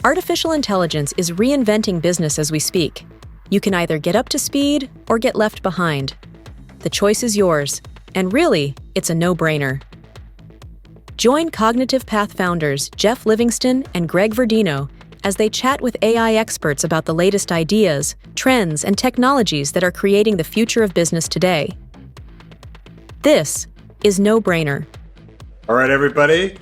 Artificial intelligence is reinventing business as we speak. You can either get up to speed or get left behind. The choice is yours, and really, it's a no-brainer. Join Cognitive Path founders Geoff Livingston and Greg Verdino as they chat with AI experts about the latest ideas, trends, and technologies that are creating the future of business today. This is No Brainer. All right, everybody.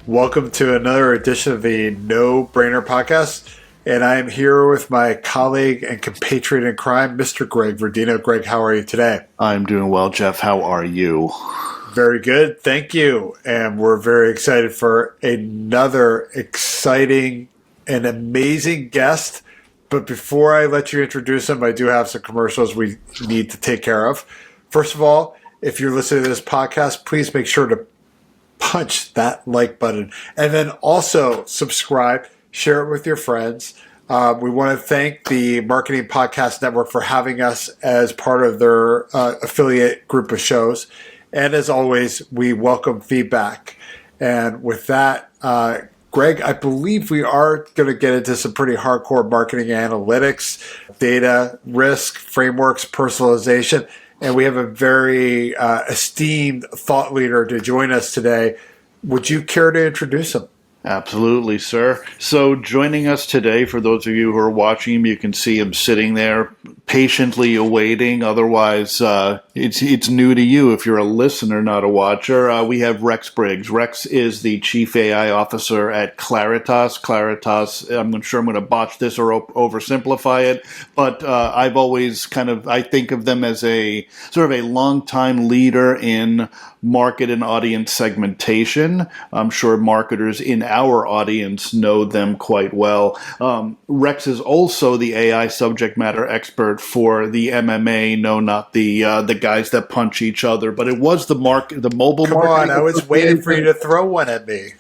Welcome to another edition of the No Brainer podcast. And I am here with my colleague and compatriot in crime, Mr. Greg Verdino. Greg, how are you today? I'm doing well, Geoff. How are you? Very good. Thank you. And we're very excited for another exciting and amazing guest. But before I let you introduce him, I do have some commercials we need to take care of. First of all, if you're listening to this podcast, please make sure to punch that like button and then also subscribe, share it with your friends. We want to thank the Marketing Podcast Network for having us as part of their affiliate group of shows. And as always, we welcome feedback. And with that, Greg, I believe we are going to get into some pretty hardcore marketing analytics, data, risk, frameworks, personalization. And we have a very esteemed thought leader to join us today. Would you care to introduce him? Absolutely, sir. So joining us today, for those of you who are watching him, you can see him sitting there patiently awaiting. Otherwise, it's new to you if you're a listener, not a watcher. We have Rex Briggs. Rex is the Chief AI Officer at Claritas. Claritas, I'm sure I'm going to botch this or oversimplify it, but I've always I think of them as a sort of a longtime leader in market and audience segmentation. I'm sure marketers in our audience know them quite well. Rex is also the AI subject matter expert for the MMA. No, not the guys that punch each other, but it was the mobile Come marketing. on, I was waiting for you to throw one at me.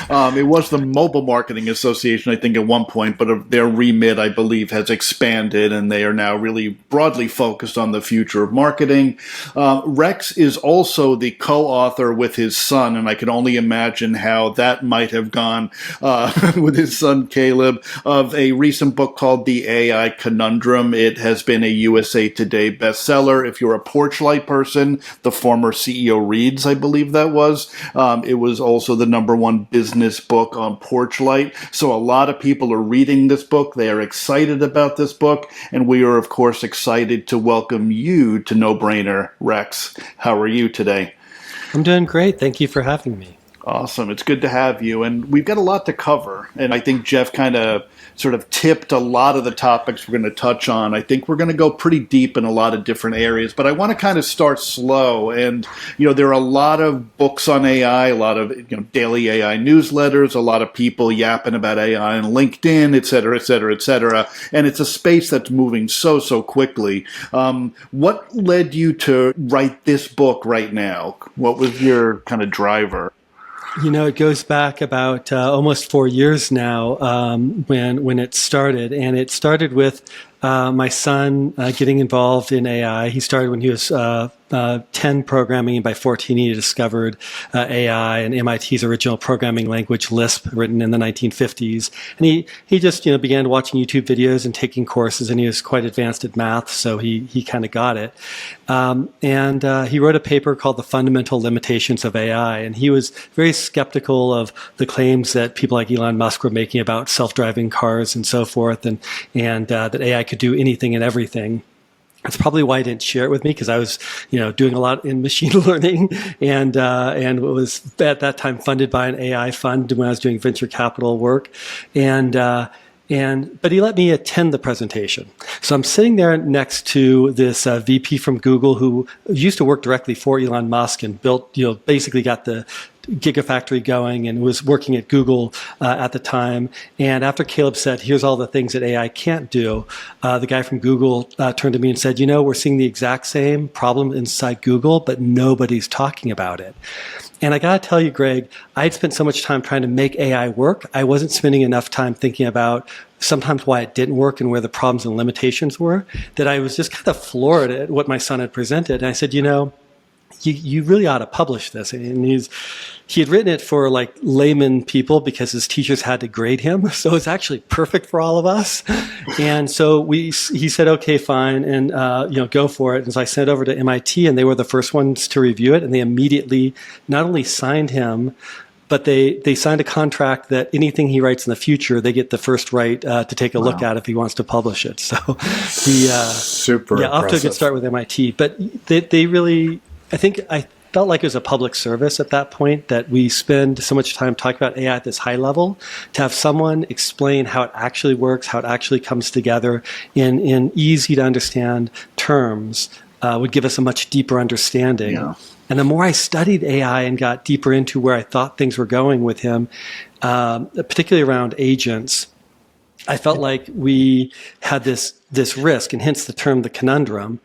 It was the Mobile Marketing Association, I think, at one point, but their remit, I believe, has expanded, and they are now really broadly focused on the future of marketing. Rex is also the co-author with his son, and I can only imagine how that might have gone with his son, Caleb, of a recent book called The AI Conundrum. It has been a USA Today bestseller. If you're a Porchlight person, the former CEO reads, I believe that was. It was also the #1 business book on Porchlight. So a lot of people are reading this book. They are excited about this book. And we are, of course, excited to welcome you to No Brainer. Rex, how are you today? I'm doing great. Thank you for having me. Awesome. It's good to have you. And we've got a lot to cover. And I think Geoff kind of sort of tipped a lot of the topics we're going to touch on. I think we're going to go pretty deep in a lot of different areas, but I want to kind of start slow. And, there are a lot of books on AI, a lot of, daily AI newsletters, a lot of people yapping about AI on LinkedIn, et cetera, et cetera, et cetera. And it's a space that's moving so quickly. What led you to write this book right now? What was your kind of driver? It goes back about almost 4 years now when it started. And it started with my son getting involved in AI. He started when he was 10 programming, and by 14 he discovered AI and MIT's original programming language, Lisp, written in the 1950s. And he just began watching YouTube videos and taking courses, and he was quite advanced at math, so he kind of got it. And he wrote a paper called The Fundamental Limitations of AI, and he was very skeptical of the claims that people like Elon Musk were making about self-driving cars and so forth, and that AI could do anything and everything. That's probably why he didn't share it with me, because I was, doing a lot in machine learning, and was at that time funded by an AI fund when I was doing venture capital work, but he let me attend the presentation. So I'm sitting there next to this VP from Google who used to work directly for Elon Musk and built, basically got the Gigafactory going and was working at Google at the time. And after Caleb said, here's all the things that AI can't do, the guy from Google turned to me and said, we're seeing the exact same problem inside Google, but nobody's talking about it. And I got to tell you, Greg, I'd spent so much time trying to make AI work. I wasn't spending enough time thinking about sometimes why it didn't work and where the problems and limitations were, that I was just kind of floored at what my son had presented. And I said, you really ought to publish this. And he had written it for like layman people because his teachers had to grade him. So it's actually perfect for all of us. And so he said, okay, fine. And, go for it. And so I sent it over to MIT, and they were the first ones to review it. And they immediately not only signed him, but they signed a contract that anything he writes in the future, they get the first right to take a look at if he wants to publish it. So super off to a good start with MIT. But they really, I felt like it was a public service at that point, that we spend so much time talking about AI at this high level, to have someone explain how it actually works, how it actually comes together in easy to understand terms would give us a much deeper understanding. Yeah. And the more I studied AI and got deeper into where I thought things were going with him, particularly around agents, I felt like we had this risk, and hence the term the conundrum.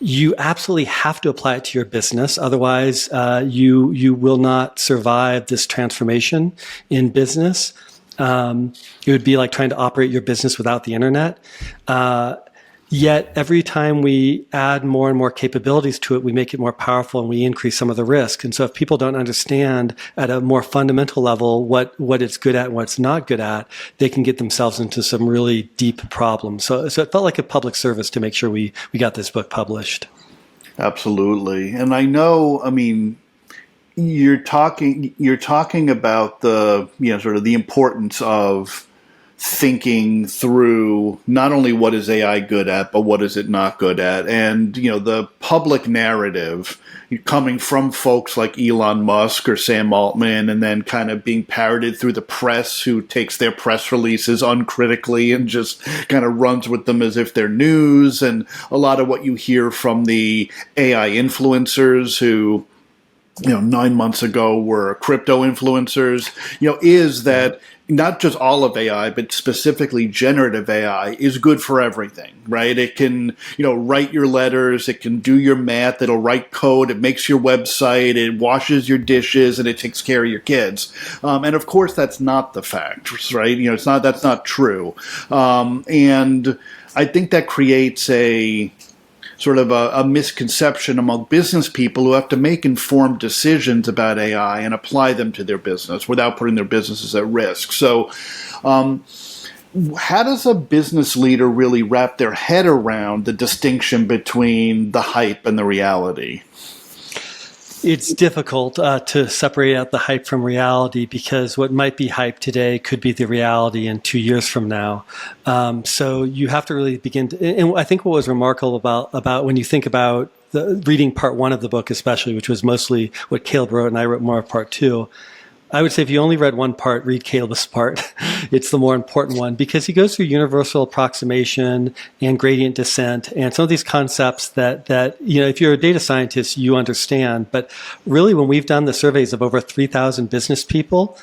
You absolutely have to apply it to your business. Otherwise, you will not survive this transformation in business. It would be like trying to operate your business without the internet. Yet every time we add more and more capabilities to it, we make it more powerful and we increase some of the risk. And so if people don't understand at a more fundamental level what it's good at and what it's not good at, they can get themselves into some really deep problems. So it felt like a public service to make sure we got this book published. Absolutely. And I know, you're talking about the, sort of the importance of thinking through not only what is AI good at, but what is it not good at. And, the public narrative coming from folks like Elon Musk or Sam Altman, and then kind of being parroted through the press, who takes their press releases uncritically and just kind of runs with them as if they're news. And a lot of what you hear from the AI influencers who, 9 months ago were crypto influencers, is that not just all of AI, but specifically generative AI is good for everything, right? It can, write your letters, it can do your math, it'll write code, it makes your website, it washes your dishes, and it takes care of your kids. And of course, that's not the fact, right? That's not true. And I think that creates a sort of a misconception among business people who have to make informed decisions about AI and apply them to their business without putting their businesses at risk. So how does a business leader really wrap their head around the distinction between the hype and the reality? It's difficult to separate out the hype from reality, because what might be hype today could be the reality in 2 years from now. So you have to really begin to, and I think what was remarkable about when you think about reading part one of the book, especially, which was mostly what Caleb wrote, and I wrote more of part two. I would say if you only read one part, read Caleb's part. It's the more important one, because he goes through universal approximation and gradient descent and some of these concepts that if you're a data scientist, you understand. But really, when we've done the surveys of over 3,000 business people,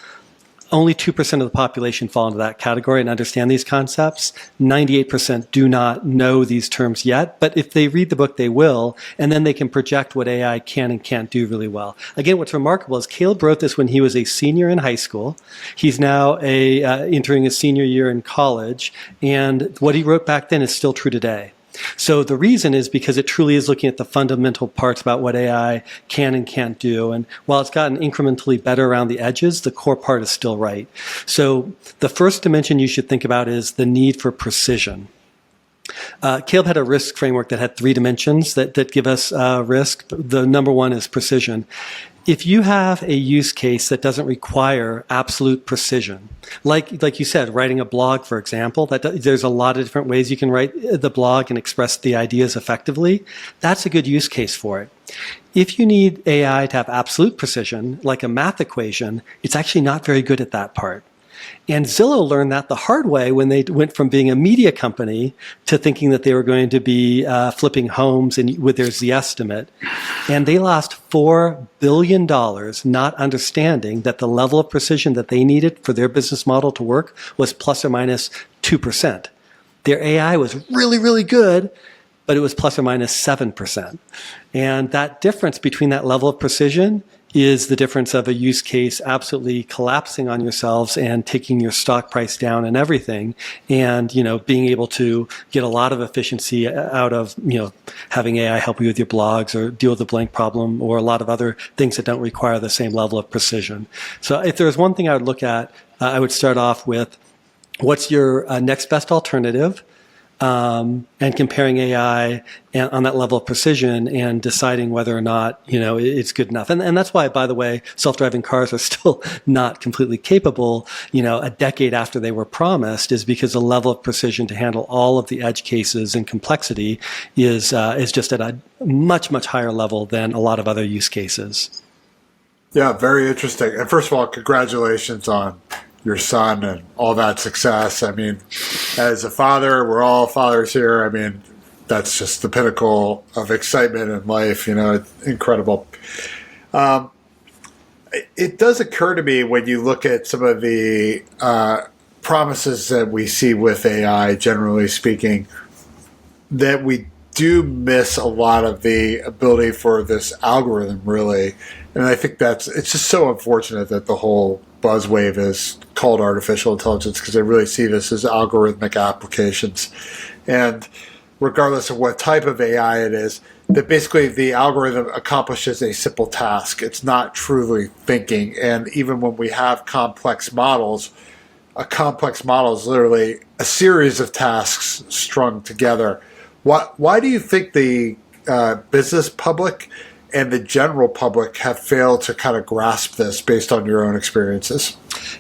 only 2% of the population fall into that category and understand these concepts. 98% do not know these terms yet, but if they read the book, they will, and then they can project what AI can and can't do really well. Again, what's remarkable is Caleb wrote this when he was a senior in high school. He's now entering his senior year in college, and what he wrote back then is still true today. So the reason is because it truly is looking at the fundamental parts about what AI can and can't do. And while it's gotten incrementally better around the edges, the core part is still right. So the first dimension you should think about is the need for precision. Caleb had a risk framework that had 3 dimensions that give us risk. The number one is precision. If you have a use case that doesn't require absolute precision, like you said, writing a blog, for example, there's a lot of different ways you can write the blog and express the ideas effectively. That's a good use case for it. If you need AI to have absolute precision, like a math equation, it's actually not very good at that part. And Zillow learned that the hard way when they went from being a media company to thinking that they were going to be flipping homes and with their Z-estimate. And they lost $4 billion not understanding that the level of precision that they needed for their business model to work was plus or minus 2%. Their AI was really, really good, but it was plus or minus 7%. And that difference between that level of precision is the difference of a use case absolutely collapsing on yourselves and taking your stock price down and everything, and being able to get a lot of efficiency out of having AI help you with your blogs or deal with the blank problem or a lot of other things that don't require the same level of precision. So if there's one thing I would look at, I would start off with what's your next best alternative, and comparing AI on that level of precision and deciding whether or not it's good enough. And that's why, by the way, self-driving cars are still not completely capable a decade after they were promised, is because the level of precision to handle all of the edge cases and complexity is just at a much, much higher level than a lot of other use cases. Yeah, very interesting. And first of all, congratulations on your son and all that success. I mean, as a father, we're all fathers here. I mean, that's just the pinnacle of excitement in life. It's incredible. It does occur to me when you look at some of the promises that we see with AI, generally speaking, that we do miss a lot of the ability for this algorithm, really. And I think it's just so unfortunate that the whole buzzwave is called artificial intelligence, because they really see this as algorithmic applications. And regardless of what type of AI it is, that basically the algorithm accomplishes a simple task. It's not truly thinking. And even when we have complex models, a complex model is literally a series of tasks strung together. Why do you think the business public and the general public have failed to kind of grasp this based on your own experiences?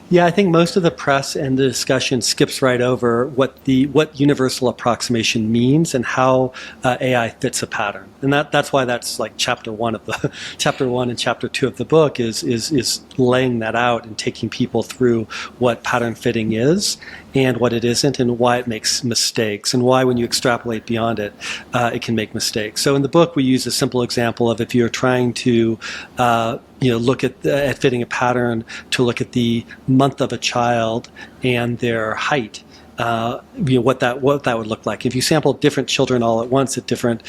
Yeah, I think most of the press and the discussion skips right over what universal approximation means and how AI fits a pattern, and that's why that's like chapter one and chapter 2 of the book is laying that out and taking people through what pattern fitting is and what it isn't, and why it makes mistakes, and why when you extrapolate beyond it, it can make mistakes. So in the book, we use a simple example of if you're trying to look at fitting a pattern, to look at the month of a child and their height. What that would look like. If you sampled different children all at once at different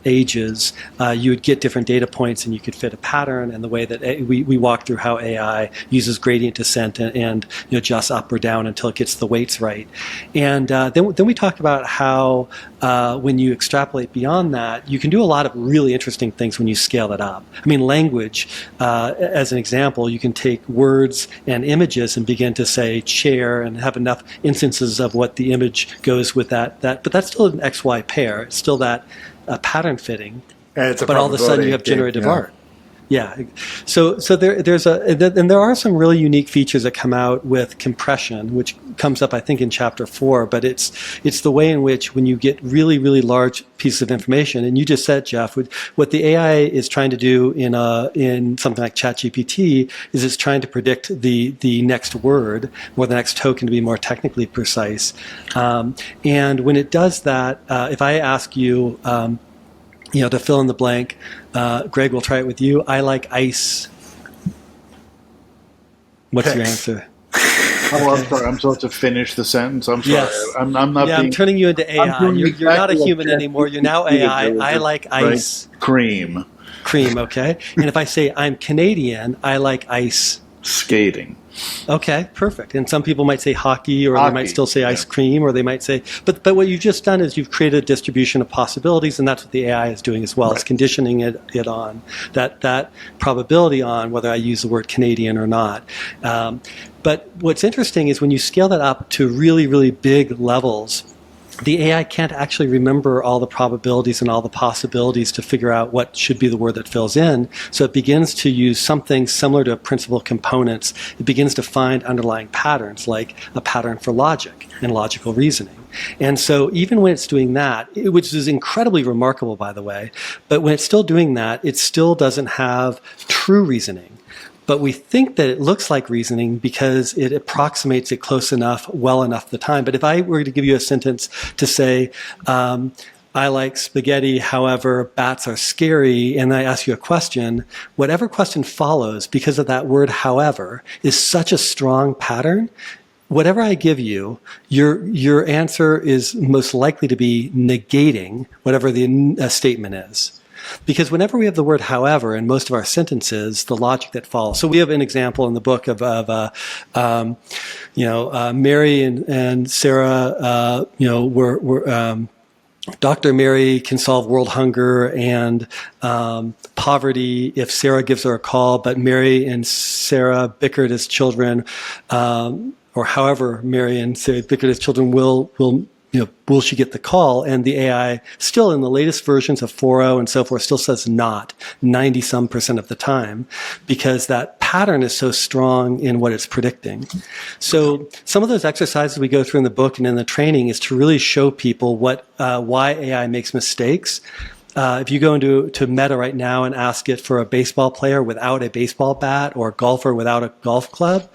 ages, you would get different data points, and you could fit a pattern. And the way that we walk through how AI uses gradient descent and adjusts up or down until it gets the weights right. And then we talk about how when you extrapolate beyond that, you can do a lot of really interesting things when you scale it up. I mean, language, as an example, you can take words and images and begin to say chair and have enough instances of what the image goes with that, but that's still an XY pair. It's still that pattern fitting. And it's but all of a sudden you have generative art. Yeah. So there are some really unique features that come out with compression, which comes up, I think, in chapter 4. But it's the way in which, when you get really, really large pieces of information, and you just said, Geoff, what the AI is trying to do in something like ChatGPT is it's trying to predict the next word or the next token, to be more technically precise. And when it does that, if I ask you, to fill in the blank, Greg, we'll try it with you. I like ice. What's your answer? Oh, I'm sorry. I'm supposed to finish the sentence. I'm sorry. Yes. I'm not. Yeah, I'm turning you into AI. You're not a human anymore. You're now AI. I like ice. Cream. Okay. And if I say I'm Canadian, I like ice. Skating. Okay, perfect. And some people might say hockey, or they might still say ice cream, or they might say, but what you've just done is you've created a distribution of possibilities, and that's what the AI is doing as well. Right. It's conditioning it on that probability on whether I use the word Canadian or not. But what's interesting is when you scale that up to really, really big levels, the AI can't actually remember all the probabilities and all the possibilities to figure out what should be the word that fills in. So it begins to use something similar to principal components. It begins to find underlying patterns, like a pattern for logic and logical reasoning. And so even when it's doing that, which is incredibly remarkable, by the way, but when it's still doing that, it still doesn't have true reasoning. But we think that it looks like reasoning because it approximates it close enough, well enough at the time. But if I were to give you a sentence to say, I like spaghetti, however, bats are scary, and I ask you a question, whatever question follows because of that word however is such a strong pattern. Whatever I give you, your answer is most likely to be negating whatever the statement is. Because whenever we have the word however in most of our sentences, the logic that follows. So we have an example in the book of Mary and Sarah, were Dr. Mary can solve world hunger and poverty if Sarah gives her a call, but Mary and Sarah bickered as children, or however Mary and Sarah bickered as children, will she get the call? And the AI still in the latest versions of 4.0 and so forth still says not 90% of the time, because that pattern is so strong in what it's predicting. So some of those exercises we go through in the book and in the training is to really show people why AI makes mistakes. If you go into Meta right now and ask it for a baseball player without a baseball bat or a golfer without a golf club,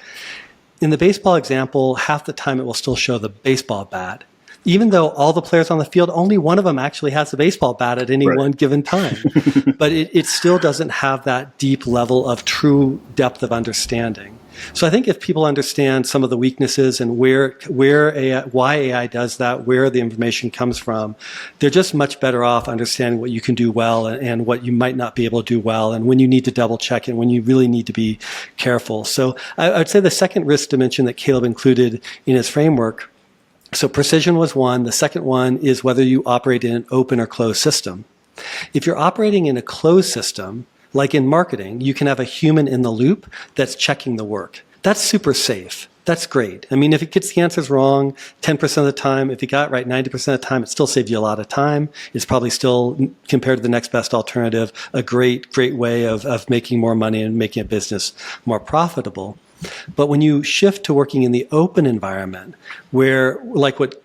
in the baseball example, half the time it will still show the baseball bat. Even though all the players on the field, only one of them actually has a baseball bat at any one given time. But it still doesn't have that deep level of true depth of understanding. So I think if people understand some of the weaknesses and why AI does that, where the information comes from, they're just much better off understanding what you can do well and what you might not be able to do well, and when you need to double check it, and when you really need to be careful. So I'd say the second risk dimension that Caleb included in his framework. So precision was one. The second one is whether you operate in an open or closed system. If you're operating in a closed system, like in marketing, you can have a human in the loop that's checking the work. That's super safe. That's great. I mean, if it gets the answers wrong 10% of the time, if you got it right 90% of the time, it still saves you a lot of time. It's probably still, compared to the next best alternative, a great way of making more money and making a business more profitable. But when you shift to working in the open environment, where, like what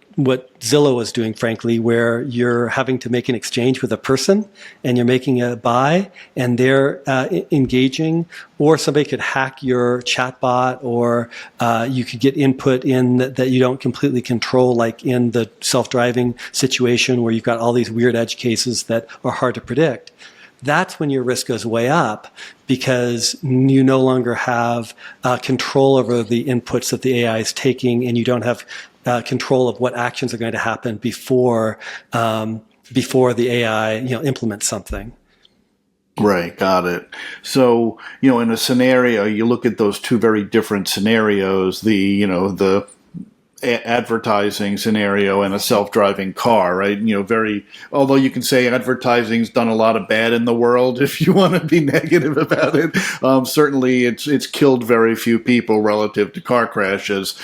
Zillow was doing, frankly, where you're having to make an exchange with a person and you're making a buy and they're engaging, or somebody could hack your chatbot, or you could get input in that you don't completely control, like in the self-driving situation where you've got all these weird edge cases that are hard to predict. That's when your risk goes way up, because you no longer have control over the inputs that the AI is taking, and you don't have control of what actions are going to happen before the AI implements something. Right, got it. So, in a scenario, you look at those two very different scenarios, the advertising scenario and a self-driving car, right? Although you can say advertising's done a lot of bad in the world, if you want to be negative about it, certainly it's killed very few people relative to car crashes.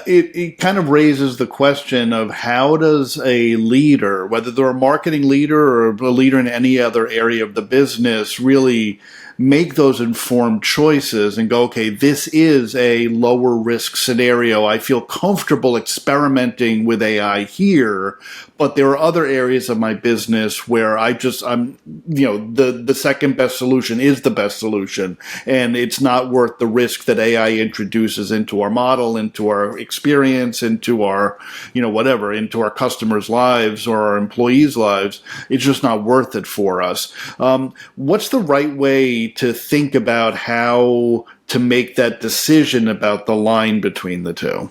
It kind of raises the question of how does a leader, whether they're a marketing leader or a leader in any other area of the business, really make those informed choices and go, okay, this is a lower risk scenario. I feel comfortable experimenting with AI here, but there are other areas of my business where the second best solution is the best solution, and it's not worth the risk that AI introduces into our model, into our experience, into our, into our customers' lives or our employees' lives. It's just not worth it for us. What's the right way to think about how to make that decision about the line between the two?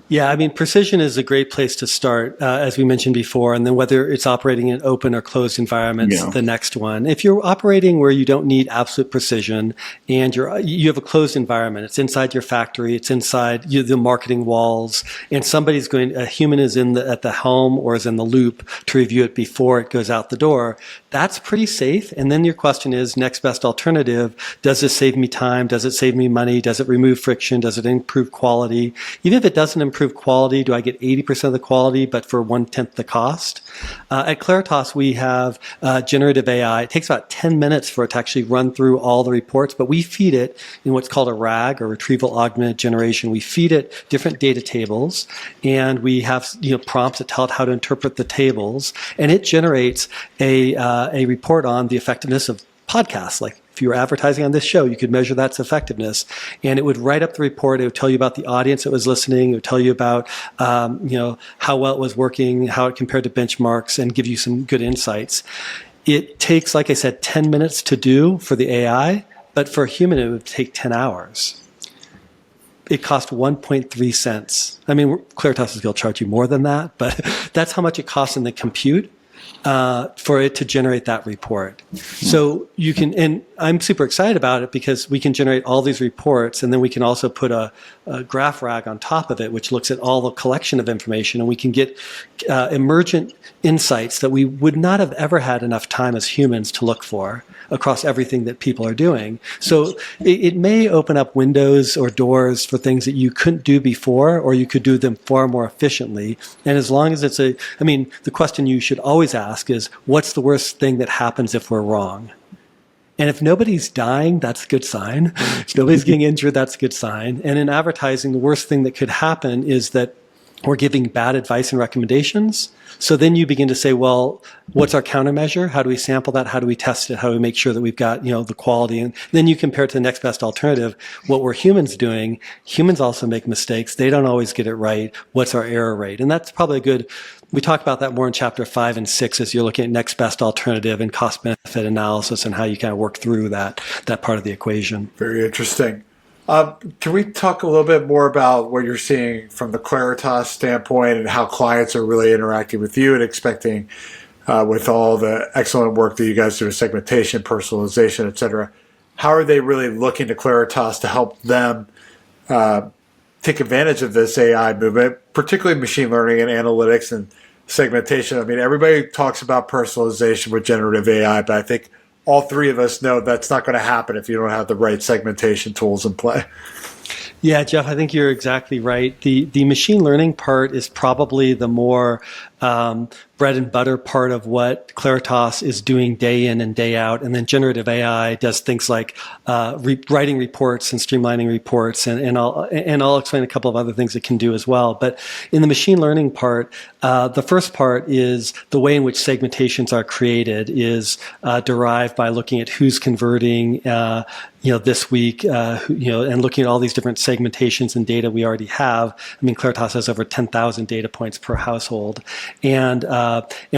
Yeah, I mean, precision is a great place to start, as we mentioned before, and then whether it's operating in open or closed environments, the next one. If you're operating where you don't need absolute precision and you have a closed environment, it's inside your factory, it's inside the marketing walls, and a human is at the helm or is in the loop to review it before it goes out the door, that's pretty safe. And then your question is, next best alternative, does this save me time? Does it save me money? Does it remove friction? Does it improve quality? Even if it doesn't improve quality, do I get 80% of the quality but for 1/10 the cost? At Claritas, we have generative AI. It takes about 10 minutes for it to actually run through all the reports, but we feed it in what's called a RAG, or retrieval augmented generation. We feed it different data tables, and we have prompts that tell it how to interpret the tables, and it generates a report on the effectiveness of podcasts. Like, if you were advertising on this show, you could measure that's effectiveness, and it would write up the report. It would tell you about the audience that was listening. It would tell you about, how well it was working, how it compared to benchmarks, and give you some good insights. It takes, like I said, 10 minutes to do for the AI, but for a human, it would take 10 hours. It cost 1.3 cents. I mean, Claritas is going to charge you more than that, but that's how much it costs in the compute. for it to generate that report. So you can, and I'm super excited about it because we can generate all these reports, and then we can also put a graph rag on top of it, which looks at all the collection of information, and we can get emergent insights that we would not have ever had enough time as humans to look for across everything that people are doing. So it may open up windows or doors for things that you couldn't do before, or you could do them far more efficiently. And as long as the question you should always ask is, what's the worst thing that happens if we're wrong? And if nobody's dying, that's a good sign. If nobody's getting injured, that's a good sign. And in advertising, the worst thing that could happen is that we're giving bad advice and recommendations. So then you begin to say, well, what's our countermeasure? How do we sample that? How do we test it? How do we make sure that we've got, the quality? And then you compare it to the next best alternative. What were humans doing? Humans also make mistakes. They don't always get it right. What's our error rate? And that's probably we talk about that more in chapter 5 and 6 as you're looking at next best alternative and cost benefit analysis and how you kind of work through that part of the equation. Very interesting. Can we talk a little bit more about what you're seeing from the Claritas standpoint and how clients are really interacting with you and expecting with all the excellent work that you guys do with segmentation, personalization, et cetera? How are they really looking to Claritas to help them take advantage of this AI movement, particularly machine learning and analytics and segmentation? I mean, everybody talks about personalization with generative AI, but I think all three of us know that's not going to happen if you don't have the right segmentation tools in play. Yeah, Geoff, I think you're exactly right. The machine learning part is probably the more bread and butter part of what Claritas is doing day in and day out. And then generative AI does things like writing reports and streamlining reports. And I'll explain a couple of other things it can do as well. But in the machine learning part, the first part is the way in which segmentations are created is derived by looking at who's converting this week, and looking at all these different segmentations and data we already have. I mean, Claritas has over 10,000 data points per household. And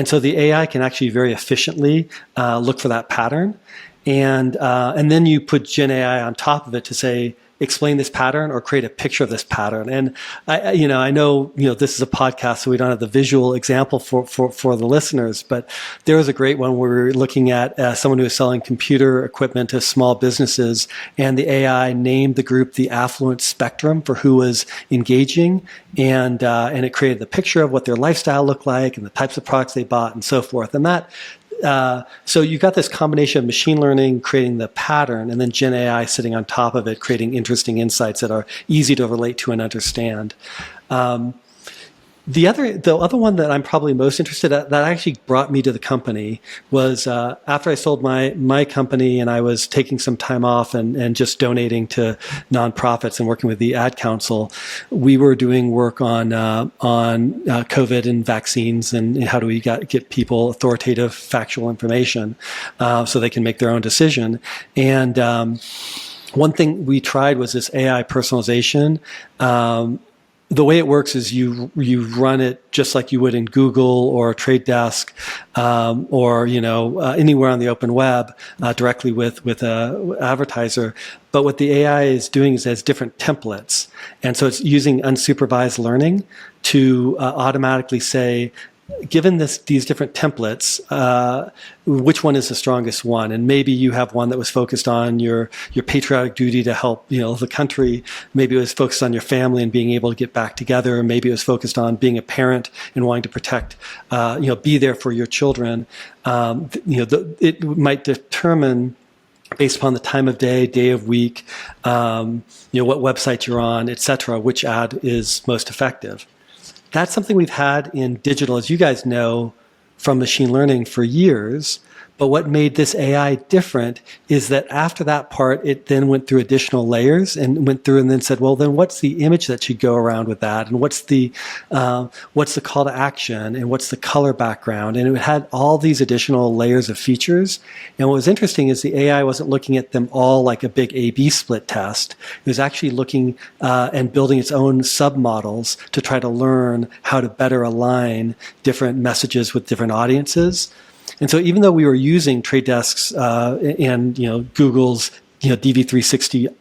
so the AI can actually very efficiently look for that pattern. And then you put Gen AI on top of it to say, explain this pattern or create a picture of this pattern. And I know this is a podcast, so we don't have the visual example for the listeners, but there was a great one where we were looking at someone who was selling computer equipment to small businesses, and the AI named the group the affluent spectrum for who was engaging, and it created the picture of what their lifestyle looked like and the types of products they bought and so forth. And that so you got this combination of machine learning creating the pattern, and then Gen AI sitting on top of it, creating interesting insights that are easy to relate to and understand. The other one that I'm probably most interested in, that actually brought me to the company, was after I sold my company and I was taking some time off and just donating to nonprofits and working with the Ad Council. We were doing work on COVID and vaccines and how do we get people authoritative, factual information so they can make their own decision. And one thing we tried was this AI personalization. The way it works is you run it just like you would in Google or Trade Desk or anywhere on the open web directly with a advertiser. But what the AI is doing is it has different templates, and so it's using unsupervised learning to automatically say, given these different templates, which one is the strongest one? And maybe you have one that was focused on your patriotic duty to help the country. Maybe it was focused on your family and being able to get back together. Maybe it was focused on being a parent and wanting to protect, be there for your children. It might determine, based upon the time of day of week, what website you're on, et cetera, which ad is most effective. That's something we've had in digital, as you guys know, from machine learning for years. But what made this AI different is that after that part, it then went through additional layers and went through and then said, well, then what's the image that should go around with that? And what's the call to action? And what's the color background? And it had all these additional layers of features. And what was interesting is the AI wasn't looking at them all like a big A/B split test. It was actually looking and building its own submodels to try to learn how to better align different messages with different audiences. And so even though we were using Trade Desk's and Google's DV360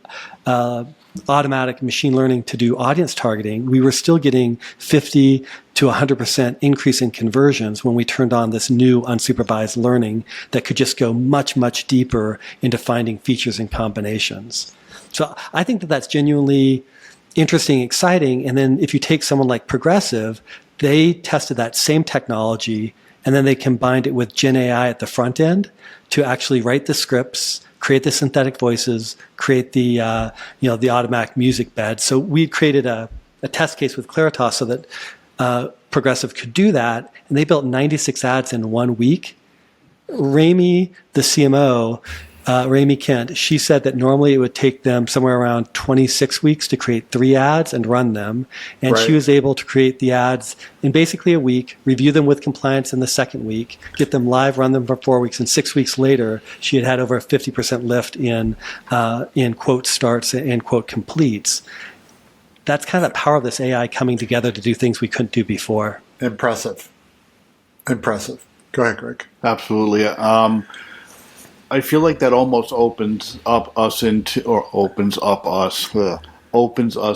automatic machine learning to do audience targeting, we were still getting 50 to 100% increase in conversions when we turned on this new unsupervised learning that could just go much, much deeper into finding features and combinations. So I think that that's genuinely interesting, exciting. And then if you take someone like Progressive, they tested that same technology and then they combined it with Gen AI at the front end to actually write the scripts, create the synthetic voices, create the the automatic music bed. So we created a test case with Claritas so that Progressive could do that, and they built 96 ads in 1 week. Rami, the CMO, Rami Kent, she said that normally it would take them somewhere around 26 weeks to create 3 ads and run them. And she was able to create the ads in basically a week, review them with compliance in the second week, get them live, run them for 4 weeks. And 6 weeks later, she had over a 50% lift in quote starts and quote completes. That's kind of the power of this AI coming together to do things we couldn't do before. Impressive. Go ahead, Greg. Absolutely. I feel like that almost opens us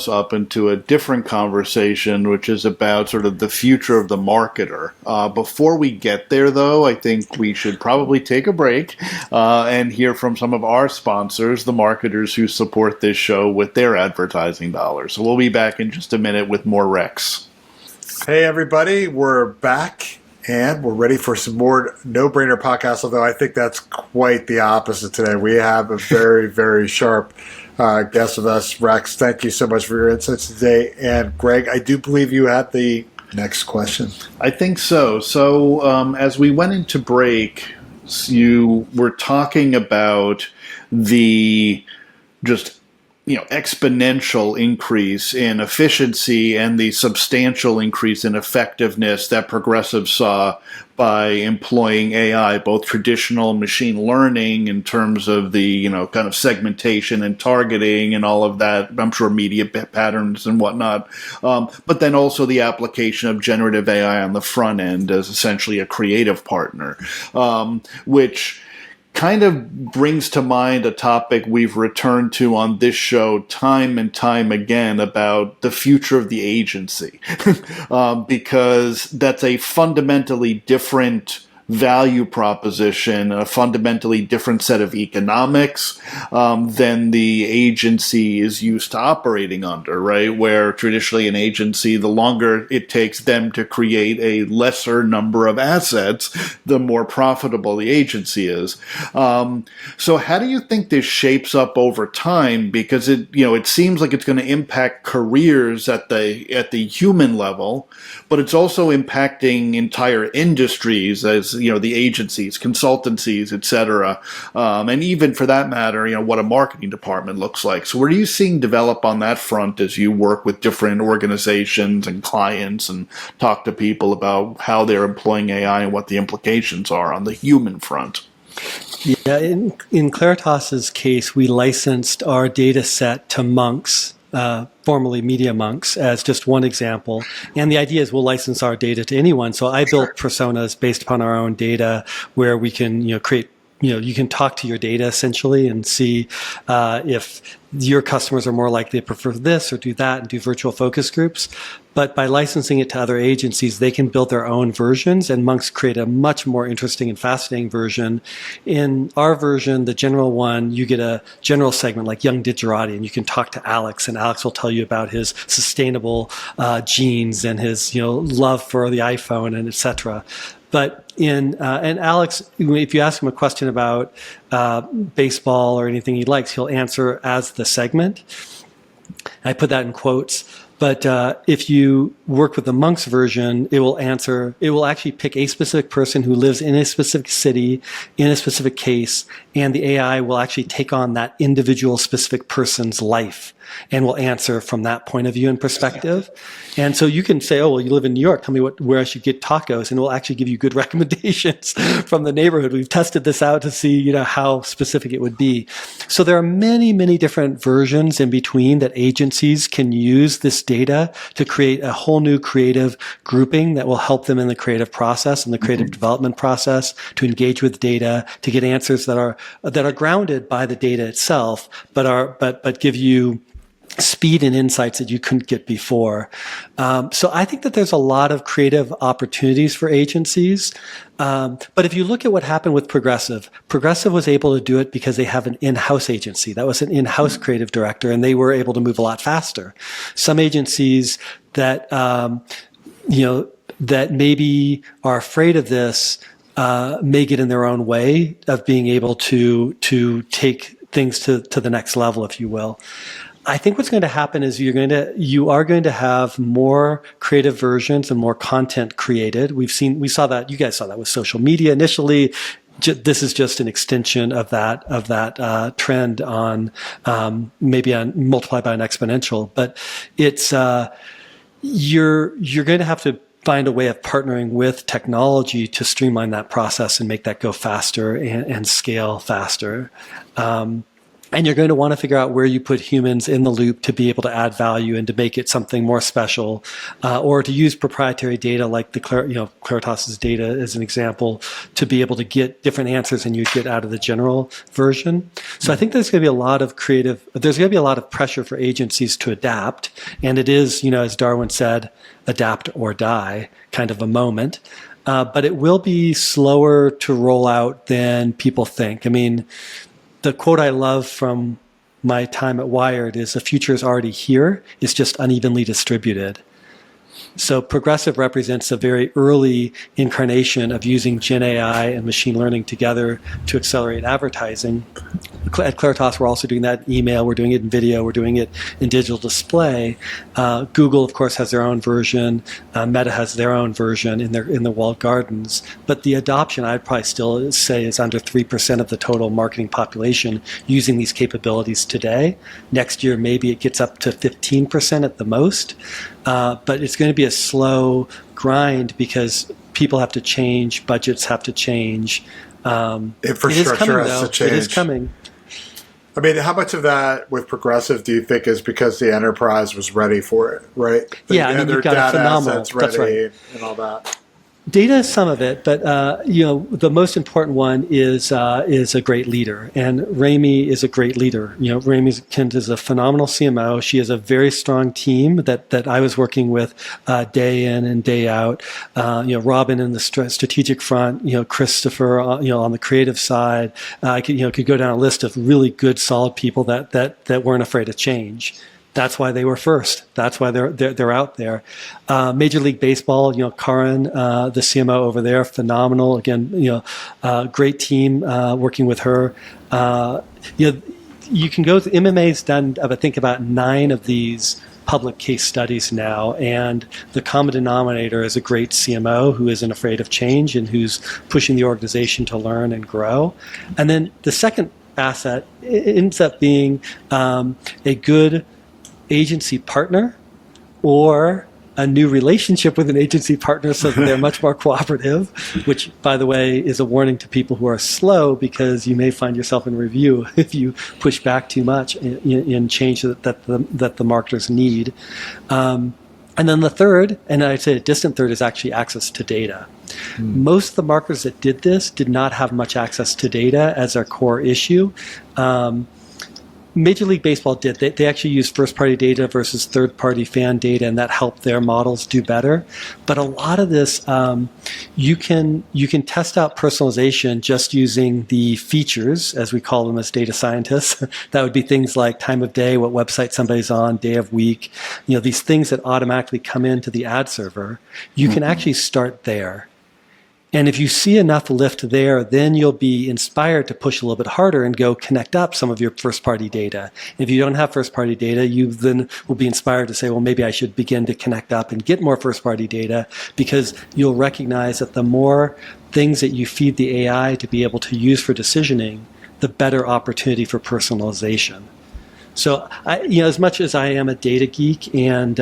up into a different conversation, which is about sort of the future of the marketer. Before we get there, though, I think we should probably take a break and hear from some of our sponsors, the marketers who support this show with their advertising dollars. So we'll be back in just a minute with more Rex. Hey, everybody, we're back. And we're ready for some more no-brainer podcasts, although I think that's quite the opposite today. We have a very, very sharp guest with us. Rex, thank you so much for your insights today. And Greg, I do believe you had the next question. I think so. So as we went into break, you were talking about the just exponential increase in efficiency and the substantial increase in effectiveness that Progressive saw by employing AI, both traditional machine learning in terms of the, kind of segmentation and targeting and all of that, I'm sure media patterns and whatnot, but then also the application of generative AI on the front end as essentially a creative partner, which kind of brings to mind a topic we've returned to on this show time and time again about the future of the agency, because that's a fundamentally different value proposition, a fundamentally different set of economics than the agency is used to operating under, right? Where traditionally an agency, the longer it takes them to create a lesser number of assets, the more profitable the agency is. So how do you think this shapes up over time? Because it seems like it's going to impact careers at the human level, but it's also impacting entire industries as the agencies, consultancies, et cetera, and even for that matter, what a marketing department looks like. So what are you seeing develop on that front as you work with different organizations and clients and talk to people about how they're employing AI and what the implications are on the human front? Yeah, in Claritas's case, we licensed our data set to Monks, formerly Media Monks, as just one example. And the idea is we'll license our data to anyone. So I built personas based upon our own data where we can create, you can talk to your data essentially and see if your customers are more likely to prefer this or do that and do virtual focus groups. But by licensing it to other agencies, they can build their own versions, and Monks create a much more interesting and fascinating version. In our version, the general one, you get a general segment like Young Digerati, and you can talk to Alex, and Alex will tell you about his sustainable genes and his love for the iPhone and et cetera. But and Alex, if you ask him a question about baseball or anything he likes, he'll answer as the segment. I put that in quotes. But if you work with the Monks version, it will actually pick a specific person who lives in a specific city, in a specific case, and the AI will actually take on that individual specific person's life and will answer from that point of view and perspective. And so you can say, oh, well, you live in New York, tell me where I should get tacos, and it will actually give you good recommendations from the neighborhood. We've tested this out to see, how specific it would be. So there are many, many different versions in between that agencies can use this data to create a whole new creative grouping that will help them in the creative process and the creative development process, to engage with data, to get answers that are grounded by the data itself, but give you speed and insights that you couldn't get before. So I think that there's a lot of creative opportunities for agencies. But if you look at what happened with Progressive was able to do it because they have an in-house agency. That was an in-house creative director, and they were able to move a lot faster. Some agencies that, that maybe are afraid of this, may get in their own way of being able to take things to the next level, if you will. I think what's going to happen is you are going to have more creative versions and more content created. We saw that, you guys saw that with social media initially. This is just an extension of that trend on maybe on multiplied by an exponential. But it's you're going to have to find a way of partnering with technology to streamline that process and make that go faster and scale faster. And you're going to want to figure out where you put humans in the loop to be able to add value and to make it something more special, or to use proprietary data like Claritas's data as an example to be able to get different answers than you'd get out of the general version. So I think there's going to be there's going to be a lot of pressure for agencies to adapt. And it is, as Darwin said, adapt or die kind of a moment. But it will be slower to roll out than people think. I mean, the quote I love from my time at Wired is the future is already here, it's just unevenly distributed. So Progressive represents a very early incarnation of using Gen AI and machine learning together to accelerate advertising. At Claritas, we're also doing that in email, we're doing it in video, we're doing it in digital display. Google, of course, has their own version. Meta has their own version in the walled gardens. But the adoption, I'd probably still say, is under 3% of the total marketing population using these capabilities today. Next year, maybe it gets up to 15% at the most. But it's going to be a slow grind because people have to change, budgets have to change. Infrastructure has to change. It is coming. I mean, how much of that with Progressive do you think is because the enterprise was ready for it, right? You've got a phenomenal. Assets ready that's right. and all that. Data is some of it, but the most important one is a great leader, and Rami is a great leader. Rami Kent is a phenomenal CMO. She has a very strong team that I was working with day in and day out. Robin in the strategic front. Christopher, on the creative side. I could go down a list of really good, solid people that weren't afraid of change. That's why they were first. That's why they're out there. Major League Baseball, Karin, the CMO over there, phenomenal. Again, great team working with her. You can go. MMA's done, I think, about 9 of these public case studies now, and the common denominator is a great CMO who isn't afraid of change and who's pushing the organization to learn and grow. And then the second asset ends up being a good agency partner or a new relationship with an agency partner so that they're much more cooperative, which, by the way, is a warning to people who are slow because you may find yourself in review if you push back too much in change that the marketers need. And then the third, and I'd say a distant third, is actually access to data. Most of the marketers that did this did not have much access to data as their core issue. Major League Baseball did. They actually used first-party data versus third-party fan data, and that helped their models do better. But a lot of this, you can test out personalization just using the features, as we call them as data scientists. That would be things like time of day, what website somebody's on, day of week. These things that automatically come into the ad server. You can actually start there. And if you see enough lift there, then you'll be inspired to push a little bit harder and go connect up some of your first-party data. If you don't have first-party data, you then will be inspired to say, well, maybe I should begin to connect up and get more first-party data, because you'll recognize that the more things that you feed the AI to be able to use for decisioning, the better opportunity for personalization. So, as much as I am a data geek, and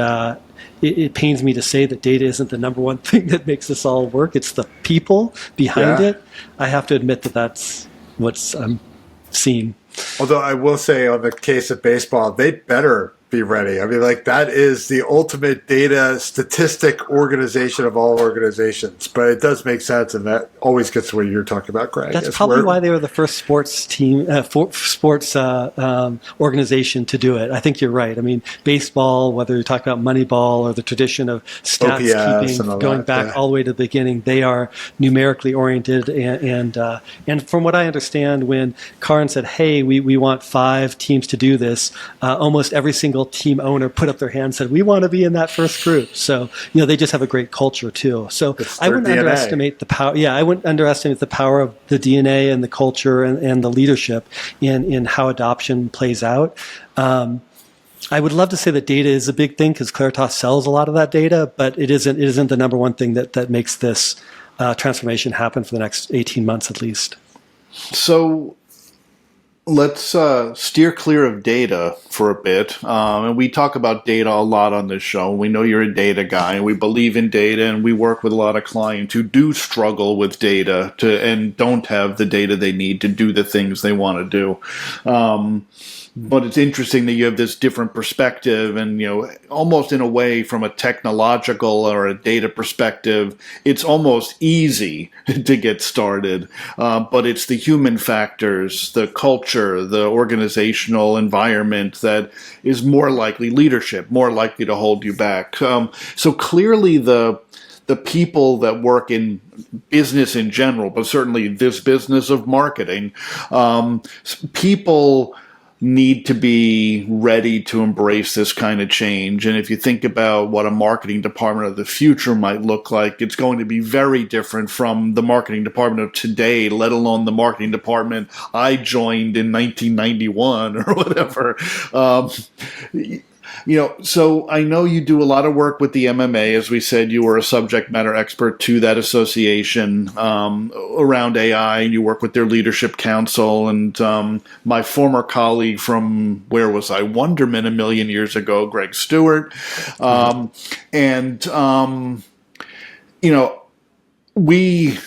it pains me to say that data isn't the number one thing that makes this all work, it's the people behind it. I have to admit that that's what's I'm seeing. Although I will say, on the case of baseball, they better be ready. I mean, like, that is the ultimate data statistic organization of all organizations. But it does make sense, and that always gets to what you're talking about, Greg. That's probably why they were the first sports team, organization to do it. I think you're right. I mean, baseball, whether you're talking about Moneyball or the tradition of stats OPS keeping, going back all the way to the beginning, they are numerically oriented. And from what I understand, when Karin said, "Hey, we want 5 teams to do this," almost every single team owner put up their hand and said, "We want to be in that first group." So, they just have a great culture too. So I wouldn't underestimate the power. Yeah, I wouldn't underestimate the power of the DNA and the culture and the leadership in how adoption plays out. I would love to say that data is a big thing because Claritas sells a lot of that data, but it isn't the number one thing that makes this transformation happen for the next 18 months at least. So let's steer clear of data for a bit. And we talk about data a lot on this show. We know you're a data guy, and we believe in data, and we work with a lot of clients who do struggle with data and don't have the data they need to do the things they want to do. But it's interesting that you have this different perspective, and almost in a way, from a technological or a data perspective, it's almost easy to get started. But it's the human factors, the culture, the organizational environment that is more likely leadership, more likely to hold you back. So clearly, the people that work in business in general, but certainly this business of marketing, people need to be ready to embrace this kind of change. And if you think about what a marketing department of the future might look like, it's going to be very different from the marketing department of today, let alone the marketing department I joined in 1991 or whatever. So I know you do a lot of work with the MMA. As we said, you were a subject matter expert to that association around AI, and you work with their leadership council. And my former colleague from, where was I, Wonderman a million years ago, Greg Stewart. We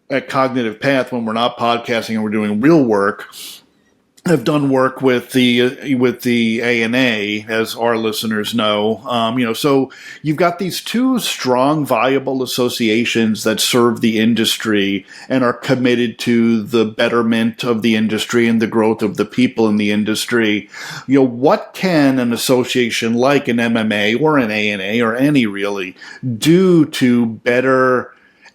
at Cognitive Path, when we're not podcasting and we're doing real work, have done work with the ANA, as our listeners know. So you've got these 2 strong, viable associations that serve the industry and are committed to the betterment of the industry and the growth of the people in the industry. What can an association like an MMA or an ANA or any really do to better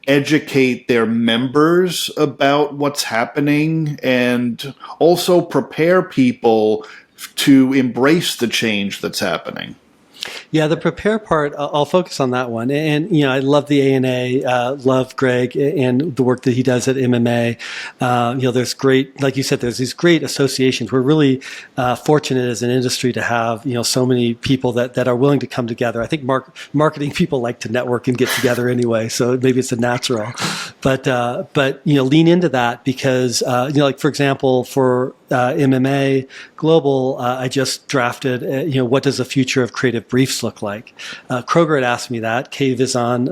educate their members about what's happening and also prepare people to embrace the change that's happening? Yeah, the prepare part, I'll focus on that one. And, I love the ANA, love Greg and the work that he does at MMA. There's great, like you said, there's these great associations. We're really fortunate as an industry to have, so many people that are willing to come together. I think marketing people like to network and get together anyway, so maybe it's a natural. But lean into that because, like, for example, for MMA Global, I just drafted, what does the future of creative briefs look like? Kroger had asked me that. Kay Vizan,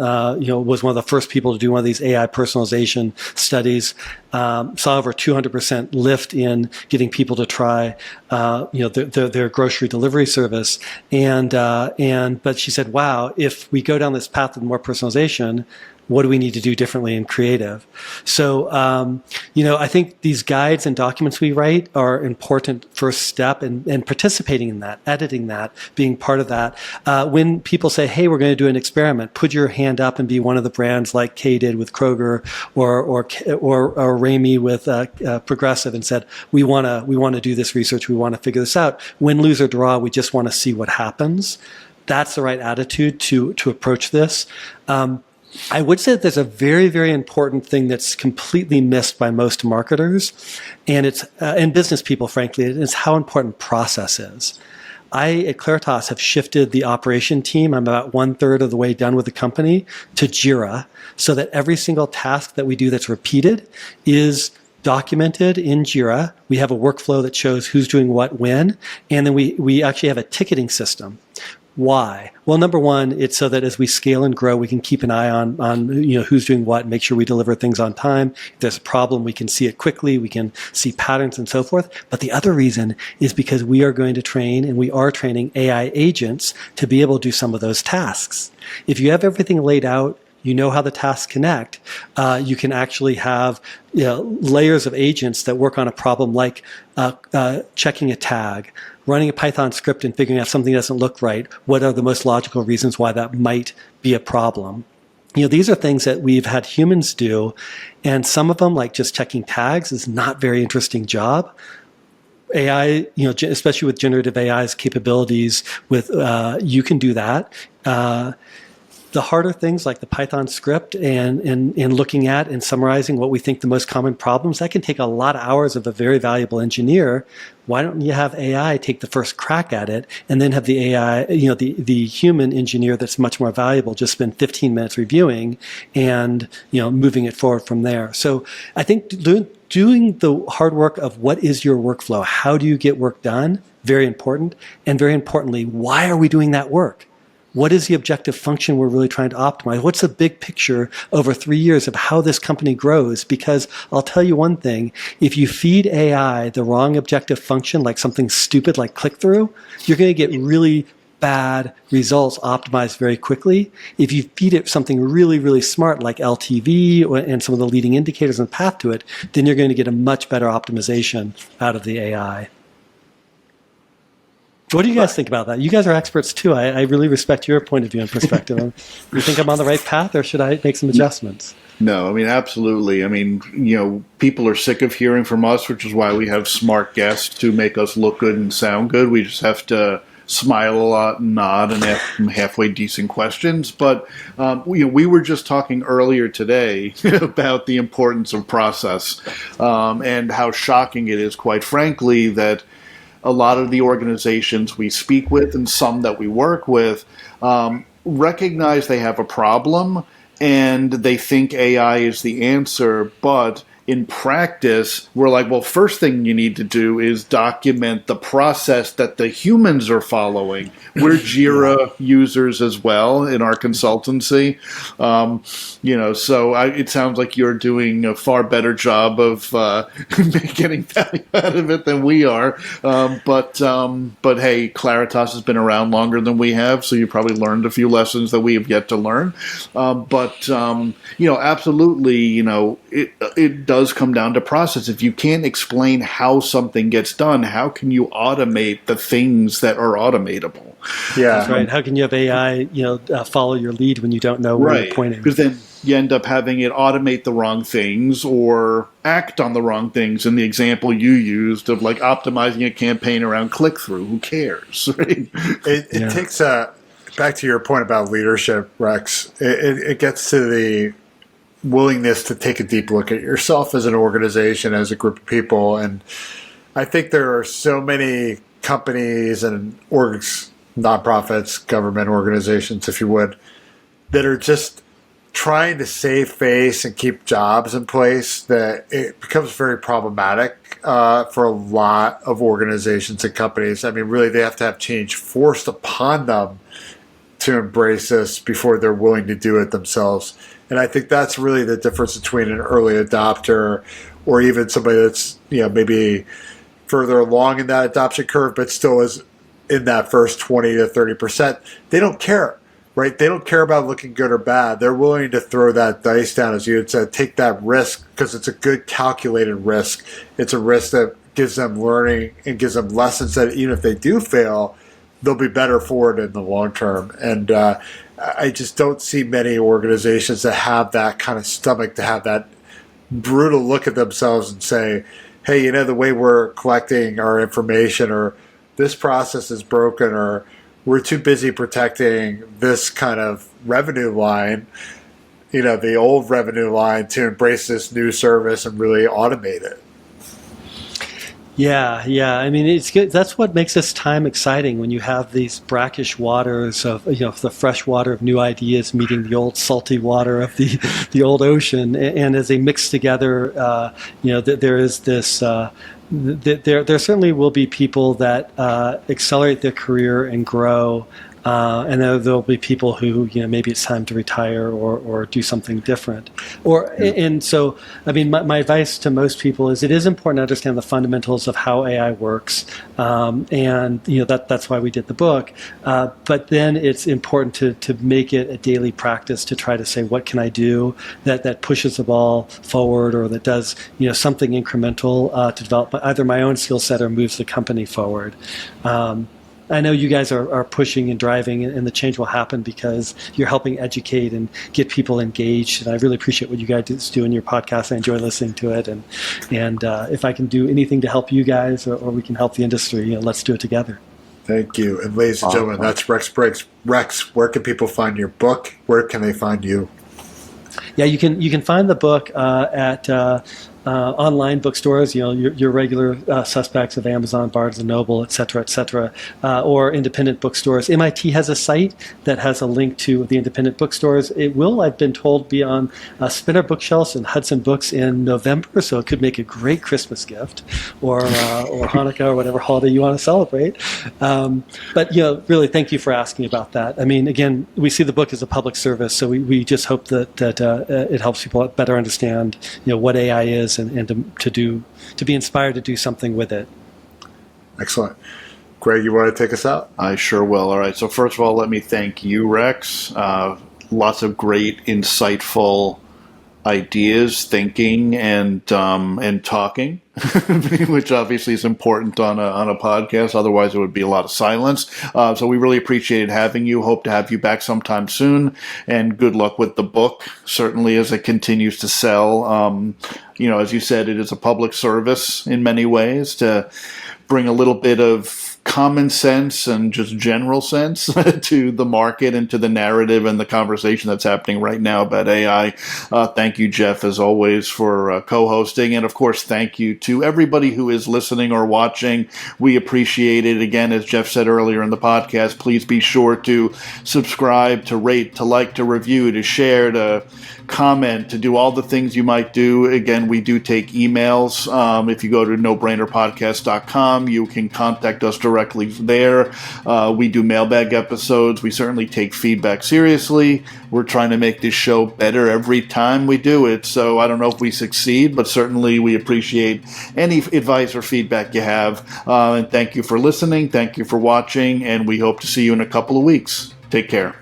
was one of the first people to do one of these AI personalization studies. Saw over 200% lift in getting people to try, their grocery delivery service. But she said, wow, if we go down this path of more personalization, what do we need to do differently in creative? So, I think these guides and documents we write are an important first step in participating in that, editing that, being part of that. When people say, hey, we're going to do an experiment, put your hand up and be one of the brands like Kay did with Kroger or Ramey with Progressive and said, we want to do this research. We want to figure this out. Win, lose, or draw, we just want to see what happens. That's the right attitude to approach this. I would say that there's a very, very important thing that's completely missed by most marketers, and it's and business people, frankly, is how important process is. I, at Claritas, have shifted the operation team. I'm about 1/3 of the way done with the company to Jira, so that every single task that we do that's repeated is documented in Jira. We have a workflow that shows who's doing what when, and then we actually have a ticketing system. Why? Well, number one, it's so that as we scale and grow, we can keep an eye on who's doing what, and make sure we deliver things on time. If there's a problem, we can see it quickly. We can see patterns and so forth. But the other reason is because we are going to train, and we are training AI agents to be able to do some of those tasks. If you have everything laid out, you know how the tasks connect, you can actually have layers of agents that work on a problem like checking a tag, running a Python script and figuring out something doesn't look right. What are the most logical reasons why that might be a problem? These are things that we've had humans do, and some of them, like just checking tags, is not a very interesting job. AI, especially with generative AI's capabilities, you can do that. The harder things like the Python script and looking at and summarizing what we think the most common problems, that can take a lot of hours of a very valuable engineer. Why don't you have AI take the first crack at it, and then have the AI, the human engineer that's much more valuable, just spend 15 minutes reviewing and, moving it forward from there. So I think doing the hard work of what is your workflow? How do you get work done? Very important. And very importantly, why are we doing that work? What is the objective function we're really trying to optimize? What's the big picture over 3 years of how this company grows? Because I'll tell you one thing, if you feed AI the wrong objective function, like something stupid like click-through, you're going to get really bad results optimized very quickly. If you feed it something really, really smart like LTV and some of the leading indicators and path to it, then you're going to get a much better optimization out of the AI. What do you guys think about that? You guys are experts too. I really respect your point of view and perspective. You think I'm on the right path, or should I make some adjustments? No, I mean, absolutely. I mean, people are sick of hearing from us, which is why we have smart guests to make us look good and sound good. We just have to smile a lot and nod and ask them halfway decent questions. But we were just talking earlier today about the importance of process and how shocking it is, quite frankly, that a lot of the organizations we speak with and some that we work with recognize they have a problem and they think AI is the answer, but in practice, we're like, well, first thing you need to do is document the process that the humans are following. We're Jira users as well in our consultancy. So it sounds like you're doing a far better job of getting value out of it than we are. But hey, Claritas has been around longer than we have, so you probably learned a few lessons that we have yet to learn. Absolutely, it does come down to process. If you can't explain how something gets done, how can you automate the things that are automatable? Yeah, that's right. How can you have AI, follow your lead when you don't know where you're pointing? Because then you end up having it automate the wrong things or act on the wrong things. In the example you used of like optimizing a campaign around click-through, who cares? Right? It takes back to your point about leadership, Rex. It gets to the willingness to take a deep look at yourself as an organization, as a group of people. And I think there are so many companies and orgs, nonprofits, government organizations, if you would, that are just trying to save face and keep jobs in place, that it becomes very problematic for a lot of organizations and companies. I mean, really, they have to have change forced upon them to embrace this before they're willing to do it themselves. And I think that's really the difference between an early adopter or even somebody that's maybe further along in that adoption curve, but still is in that first 20 to 30%. They don't care, right? They don't care about looking good or bad. They're willing to throw that dice down, as you had said, take that risk because it's a good calculated risk. It's a risk that gives them learning and gives them lessons that even if they do fail, they'll be better for it in the long term. And I just don't see many organizations that have that kind of stomach to have that brutal look at themselves and say, hey, the way we're collecting our information, or this process is broken, or we're too busy protecting this kind of revenue line, the old revenue line, to embrace this new service and really automate it. Yeah. I mean, it's good. That's what makes this time exciting, when you have these brackish waters of, the fresh water of new ideas meeting the old salty water of the old ocean, and as they mix together, there is this. There certainly will be people that accelerate their career and grow And there'll be people who, maybe it's time to retire or do something different. And so, I mean, my advice to most people is it is important to understand the fundamentals of how AI works. And, that's why we did the book. But then it's important to make it a daily practice to try to say, what can I do that pushes the ball forward or that does, something incremental to develop either my own skill set or moves the company forward. I know you guys are pushing and driving, and the change will happen because you're helping educate and get people engaged. And I really appreciate what you guys do in your podcast. I enjoy listening to it. And if I can do anything to help you guys or we can help the industry, let's do it together. Thank you. And ladies and gentlemen, that's Rex Briggs. Rex, where can people find your book? Where can they find you? Yeah, you can find the book at online bookstores, your regular suspects of Amazon, Barnes and Noble, et cetera, or independent bookstores. MIT has a site that has a link to the independent bookstores. It will, I've been told, be on Spinner Bookshelves and Hudson Books in November, so it could make a great Christmas gift, or Hanukkah, or whatever holiday you want to celebrate. But really, thank you for asking about that. I mean, again, we see the book as a public service, so we just hope that it helps people better understand, what AI is and to be inspired to do something with it. Excellent. Greg, you want to take us out? I sure will. All right. So first of all, let me thank you, Rex. Lots of great, insightful ideas, thinking, and talking, which obviously is important on a podcast. Otherwise, it would be a lot of silence. So we really appreciated having you. Hope to have you back sometime soon. And good luck with the book, certainly as it continues to sell. As you said, it is a public service in many ways to bring a little bit of common sense and just general sense to the market and to the narrative and the conversation that's happening right now about AI. Thank you, Geoff, as always, for co-hosting. And, of course, thank you to everybody who is listening or watching. We appreciate it. Again, as Geoff said earlier in the podcast, please be sure to subscribe, to rate, to like, to review, to share, to comment, to do all the things you might do. Again, we do take emails. If you go to nobrainerpodcast.com, you can contact us directly there. We do mailbag episodes. We certainly take feedback seriously. We're trying to make this show better every time we do it. So I don't know if we succeed, but certainly we appreciate any advice or feedback you have. And thank you for listening. Thank you for watching. And we hope to see you in a couple of weeks. Take care.